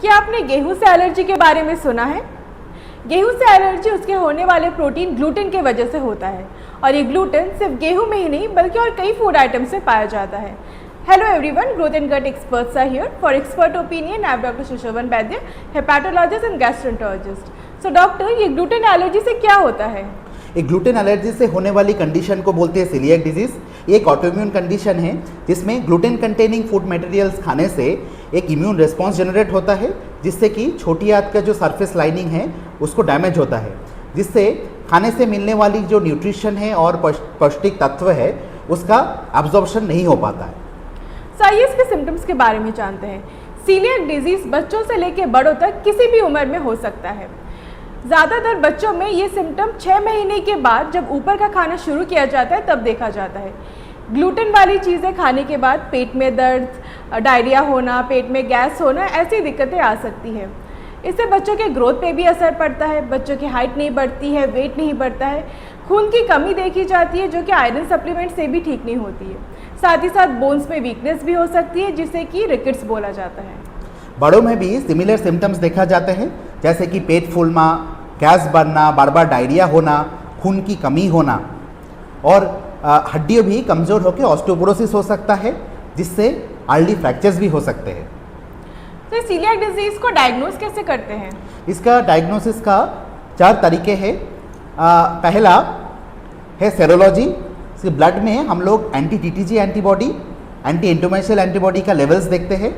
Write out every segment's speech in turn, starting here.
क्या आपने गेहूं से एलर्जी के बारे में सुना है? गेहूं से एलर्जी उसके होने वाले प्रोटीन ग्लूटेन की वजह से होता है और ये ग्लूटेन सिर्फ गेहूं में ही नहीं बल्कि और कई फूड आइटम्स से पाया जाता है। Hello everyone, growth and gut experts are here for expert opinion. I am doctor Sushobhan Vaidya, hepatologist and gastroenterologist. So doctor, ये ग्लूटेन एलर्जी से क्या होता है? एक ग्लूटेन एलर्जी से होने वाली कंडीशन को बोलते हैं सीलिएक डिजीज। ये एक ऑटोइम्यून कंडीशन है जिसमें ग्लूटेन कंटेनिंग फूड मटेरियल्स खाने से एक इम्यून रिस्पांस जनरेट होता है, जिससे कि छोटी आंत का जो सरफेस लाइनिंग है उसको डैमेज होता है, जिससे खाने से मिलने वाली जो न्यूट्रिशन है और पौष्टिक तत्व है उसका एब्जॉर्प्शन नहीं हो पाता है। आइए इसके सिम्टम्स के बारे में जानते हैं। सीलिएक डिजीज बच्चों से लेकर बड़ों तक किसी भी उम्र में हो सकता है। ज़्यादातर बच्चों में ये सिम्टम 6 महीने के बाद जब ऊपर का खाना शुरू किया जाता है तब देखा जाता है। ग्लूटेन वाली चीज़ें खाने के बाद पेट में दर्द, डायरिया होना, पेट में गैस होना, ऐसी दिक्कतें आ सकती है। इससे बच्चों के ग्रोथ पे भी असर पड़ता है। बच्चों की हाइट नहीं बढ़ती है, वेट नहीं बढ़ता है, खून की कमी देखी जाती है जो कि आयरन सप्लीमेंट से भी ठीक नहीं होती है। साथ ही साथ बोन्स में वीकनेस भी हो सकती है जिसे कि रिकेट्स बोला जाता है। बड़ों में भी सिमिलर सिम्टम्स देखा जाते हैं, जैसे कि पेट फूलना, गैस बनना, बार बार डायरिया होना, खून की कमी होना और हड्डियाँ भी कमज़ोर होकर ऑस्टियोपोरोसिस हो सकता है, जिससे अर्ली फ्रैक्चर्स भी हो सकते हैं। तो सीलिएक डिजीज़ को डायग्नोज कैसे करते हैं? इसका डायग्नोसिस का 4 तरीके हैं। पहला है सेरोलॉजी। ब्लड में हम लोग anti TTG antibody, anti endomysial antibody का लेवल्स देखते हैं।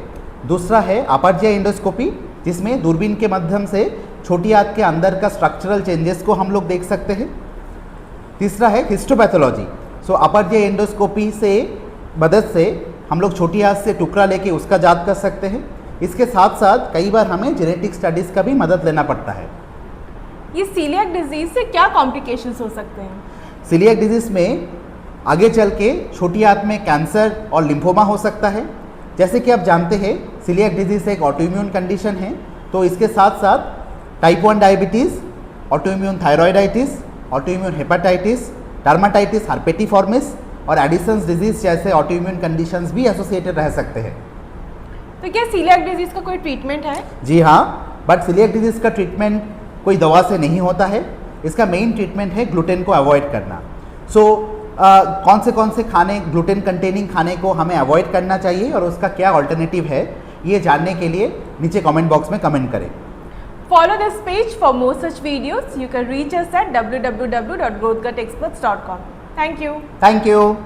दूसरा है अपर्जिया एंडोस्कोपी, जिसमें दूरबीन के माध्यम से छोटी आंत के अंदर का स्ट्रक्चरल चेंजेस को हम लोग देख सकते हैं। तीसरा है हिस्टोपैथोलॉजी। अपर्जिया एंडोस्कोपी से मदद से हम लोग छोटी आंत से टुकड़ा लेके उसका जांच कर सकते हैं। इसके साथ साथ कई बार हमें जेनेटिक स्टडीज़ का भी मदद लेना पड़ता है। ये सीलिएक डिजीज़ से क्या कॉम्प्लिकेशंस हो सकते हैं? सीलिएक डिजीज़ में आगे चल के छोटी आंत में कैंसर और लिम्फोमा हो सकता है। जैसे कि आप जानते हैं, सीलिएक डिजीज़ एक ऑटोइम्यून कंडीशन है, तो इसके साथ साथ type 1 diabetes, autoimmune thyroiditis, autoimmune hepatitis, dermatitis herpetiformis और एडिसन्स डिजीज़ जैसे ऑटोइम्यून कंडीशंस भी एसोसिएटेड रह सकते हैं। तो क्या सीलिएक डिजीज़ का कोई ट्रीटमेंट है? जी हाँ, बट सीलिएक डिजीज़ का ट्रीटमेंट कोई दवा से नहीं होता है। इसका मेन ट्रीटमेंट है ग्लूटेन को अवॉइड करना। कौन से खाने, ग्लूटेन कंटेनिंग खाने को हमें अवॉइड करना चाहिए और उसका क्या ऑल्टरनेटिव है, ये जानने के लिए नीचे कमेंट बॉक्स में कमेंट करें। Follow this page for more such videos. You can reach us at www.growthgutexperts.com. Thank you. Thank you.